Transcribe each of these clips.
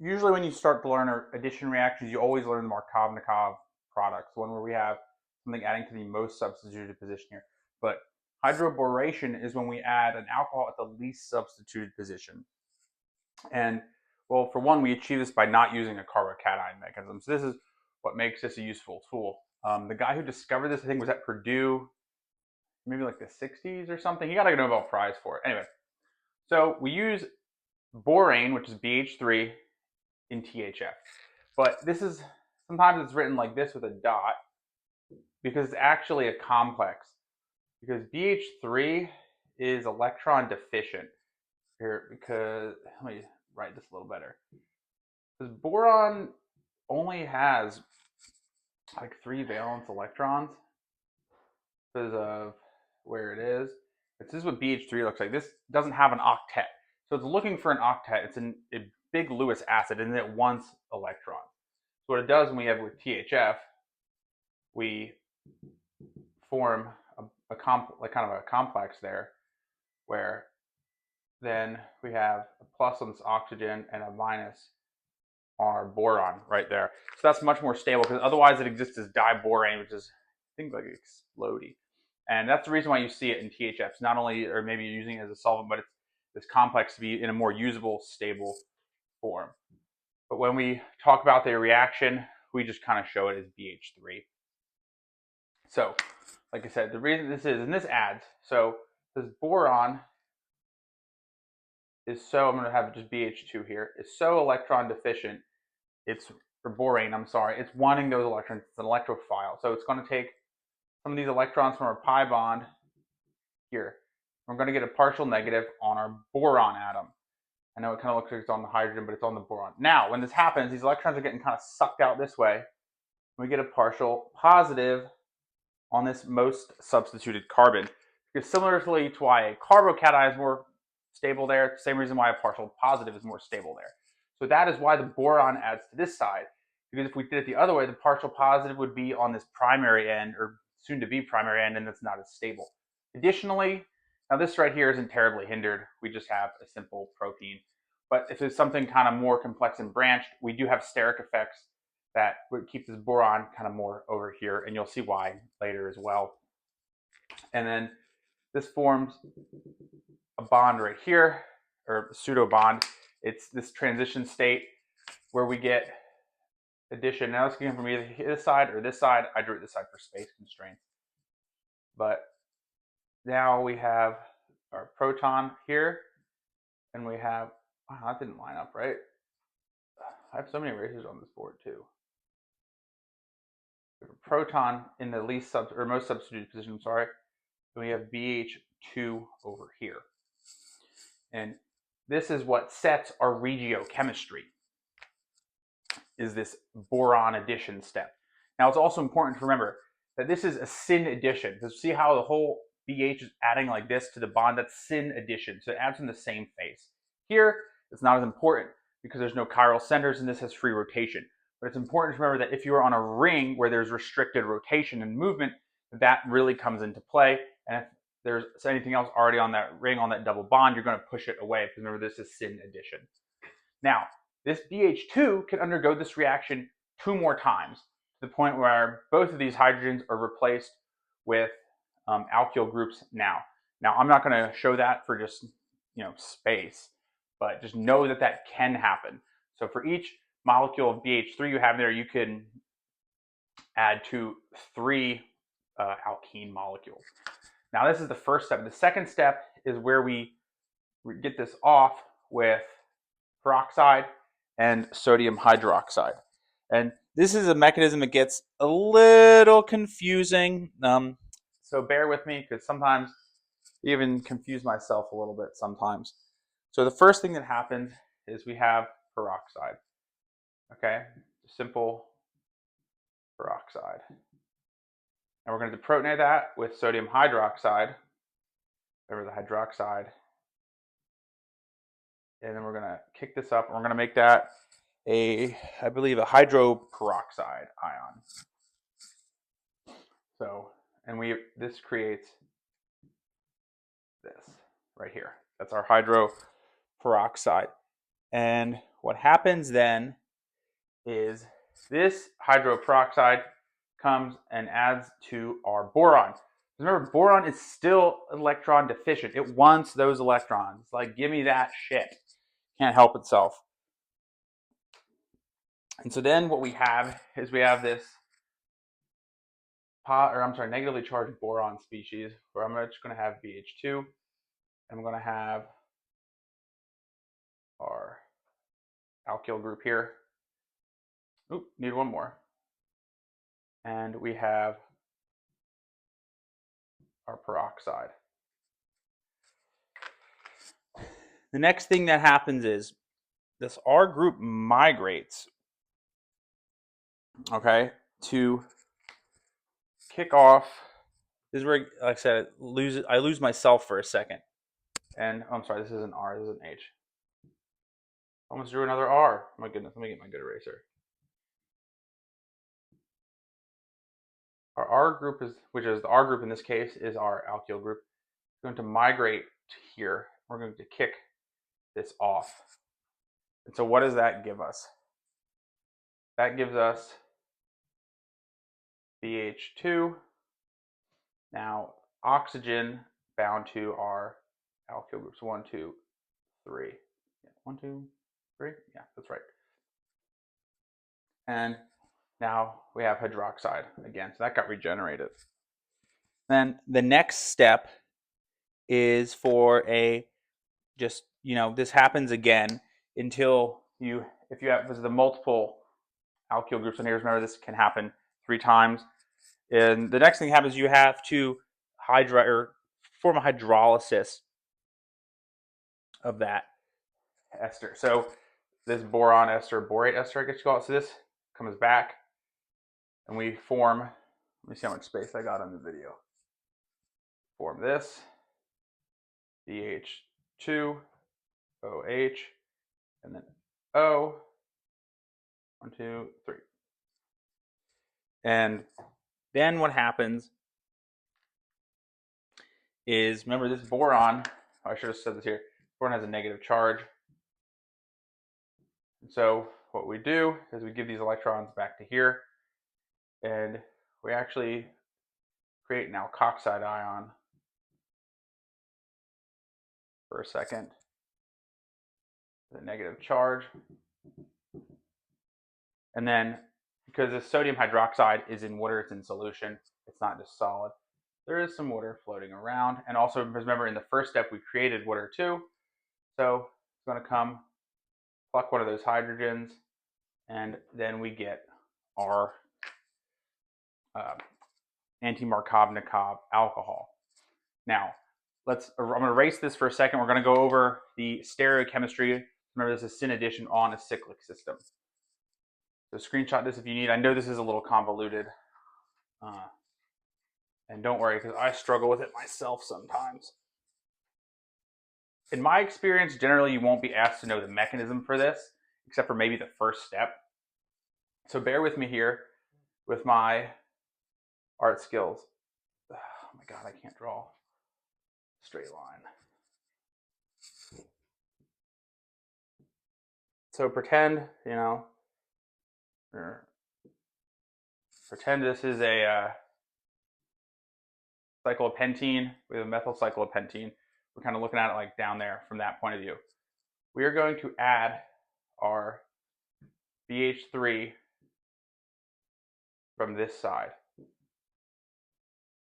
usually when you start to learn addition reactions, you always learn the Markovnikov products, one where we have something adding to the most substituted position here. But hydroboration is when we add an alcohol at the least substituted position. And well, for one, we achieve this by not using a carbocation mechanism. So this is what makes this a useful tool. The guy who discovered this, I think, was at Purdue, maybe like the 60s or something. He got a Nobel Prize for it. Anyway, so we use borane, which is BH3, in THF. But this is, sometimes it's written like this with a dot because it's actually a complex. Because BH3 is electron deficient. Here, because, let me write this a little better. Because boron only has like 3 valence electrons because of where it is. This is what BH3 looks like. This doesn't have an octet. So it's looking for an octet. It's a big Lewis acid and it wants electrons. So what it does when we have with THF, we form like kind of a complex there where then we have a plus on this oxygen and a minus on our boron right there. So that's much more stable because otherwise it exists as diborane, which is, I think, like explodey. And that's the reason why you see it in THFs. Not only, or maybe you're using it as a solvent, but it's this complex to be in a more usable, stable form. But when we talk about the reaction, we just kind of show it as BH3. So, like I said, the reason this is, and this adds, so this boron is so, I'm going to have just BH2 here, is so electron deficient, it's, or borane, I'm sorry, it's wanting those electrons, it's an electrophile. So it's going to take some of these electrons from our pi bond here. We're going to get a partial negative on our boron atom. I know it kind of looks like it's on the hydrogen, but it's on the boron. Now, when this happens, these electrons are getting kind of sucked out this way. We get a partial positive on this most substituted carbon. Because similarly to why a carbocation is more stable there, it's the same reason why a partial positive is more stable there. So that is why the boron adds to this side. Because if we did it the other way, the partial positive would be on this primary end, or soon to be primary end, and it's not as stable. Additionally, now this right here isn't terribly hindered. We just have a simple protein. But if it's something kind of more complex and branched, we do have steric effects that would keep this boron kind of more over here, and you'll see why later as well. And then this forms a bond right here, or pseudo bond. It's this transition state where we get addition. Now it's going from either this side or this side. I drew it this side for space constraints. But now we have our proton here, and we have, wow, that didn't line up right. I have so many erasers on this board too. We have a proton in the least or most substituted position, I'm sorry. And we have BH2 over here. And this is what sets our regiochemistry, is this boron addition step. Now it's also important to remember that this is a syn addition. Because see how the whole BH is adding like this to the bond? That's syn addition. So it adds in the same phase. Here, it's not as important because there's no chiral centers and this has free rotation. But it's important to remember that if you're on a ring where there's restricted rotation and movement, that really comes into play. And if there's anything else already on that ring, on that double bond, you're going to push it away because remember, this is syn addition. Now, this BH2 can undergo this reaction 2 more times to the point where both of these hydrogens are replaced with alkyl groups now. Now, I'm not going to show that for just space, but just know that that can happen. So for each molecule of BH3 you have there, you can add to 3 alkene molecules. Now, this is the first step. The second step is where we get this off with peroxide and sodium hydroxide. And this is a mechanism that gets a little confusing. So bear with me because sometimes I even confuse myself a little bit sometimes. So the first thing that happens is we have peroxide. Okay, simple peroxide. And we're going to deprotonate that with sodium hydroxide, over the hydroxide. And then we're going to kick this up and we're going to make that I believe a hydroperoxide ion. So, and this creates this right here. That's our hydroperoxide. And what happens then is this hydroperoxide comes and adds to our boron. Remember, boron is still electron deficient. It wants those electrons. Like, give me that shit. Can't help itself. And so then what we have is we have this negatively charged boron species, where I'm just going to have BH2, and I'm going to have our alkyl group here. Oop, need one more. And we have our peroxide. The next thing that happens is this R group migrates, okay, to kick off. This is where, like I said, I lose myself for a second. And I'm sorry, this is an R, this is an H. Almost drew another R. My goodness, let me get my good eraser. Our R group which is the R group in this case, is our alkyl group. It's going to migrate to here. We're going to kick this off. And so what does that give us? That gives us BH2. Now, oxygen bound to our alkyl groups. 1, 2, 3. Yeah, 1, 2, 3. Yeah, that's right. And now we have hydroxide again. So that got regenerated. Then the next step is for this happens again until if you have the multiple alkyl groups in here. Remember, this can happen 3 times. And the next thing happens, you have to form a hydrolysis of that ester. So this boron ester, borate ester, I guess you call it. So this comes back, and we form. Let me see how much space I got on the video. Form this BH2, OH, and then O. 1, 2, 3. And then what happens is, remember, this boron, I should have said this here, boron has a negative charge. And so what we do is we give these electrons back to here, and we actually create an alkoxide ion for a second, the negative charge. And then, because the sodium hydroxide is in water, it's in solution, it's not just solid. There is some water floating around. And also, remember, in the first step, we created water too. So it's going to come, pluck one of those hydrogens, and then we get our Anti Markovnikov alcohol. Now, I'm going to erase this for a second. We're going to go over the stereochemistry. Remember, this is syn addition on a cyclic system. So screenshot this if you need. I know this is a little convoluted. And don't worry, because I struggle with it myself sometimes. In my experience, generally you won't be asked to know the mechanism for this, except for maybe the first step. So bear with me here with my art skills. Oh my God, I can't draw a straight line. So pretend, pretend this is a cyclopentene with a methyl cyclopentene. We're kind of looking at it like down there from that point of view. We are going to add our BH3 from this side.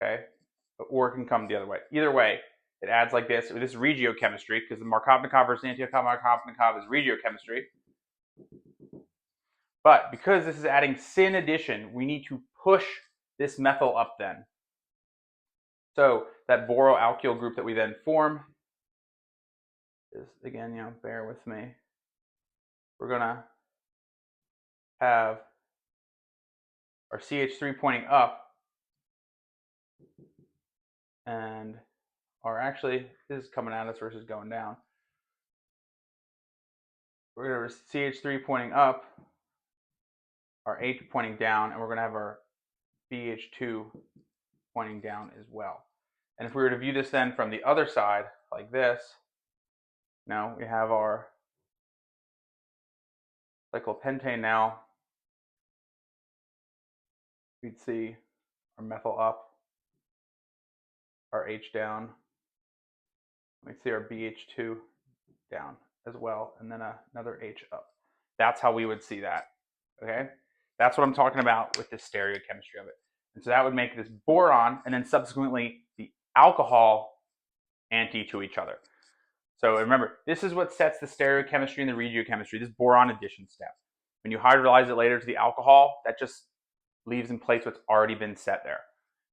Okay? Or it can come the other way. Either way, it adds like this. This is regiochemistry, because the Markovnikov versus anti-Markovnikov is regiochemistry. But because this is adding syn addition, we need to push this methyl up then. So that boroalkyl group that we then form is, again, bear with me. We're going to have our CH3 pointing up, and this is coming at us versus going down. We're going to have CH3 pointing up, our H pointing down, and we're going to have our BH2 pointing down as well. And if we were to view this then from the other side, like this, now we have our cyclopentane now, we'd see our methyl up, our H down. We'd see our BH2 down as well, and then another H up. That's how we would see that, okay? That's what I'm talking about with the stereochemistry of it. And so that would make this boron, and then subsequently the alcohol anti to each other. So remember, this is what sets the stereochemistry and the regiochemistry, this boron addition step. When you hydrolyze it later to the alcohol, that just leaves in place what's already been set there.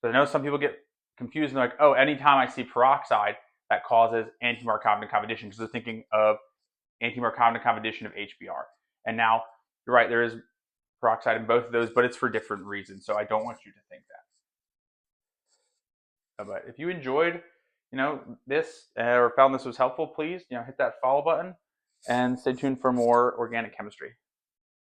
So I know some people get confused and they're like, oh, anytime I see peroxide, that causes Anti Markovnikov addition, because they're thinking of Anti Markovnikov addition of HBr. And now, you're right, there is peroxide in both of those, but it's for different reasons. So I don't want you to think that. But if you enjoyed, this or found this was helpful, please, hit that follow button and stay tuned for more organic chemistry.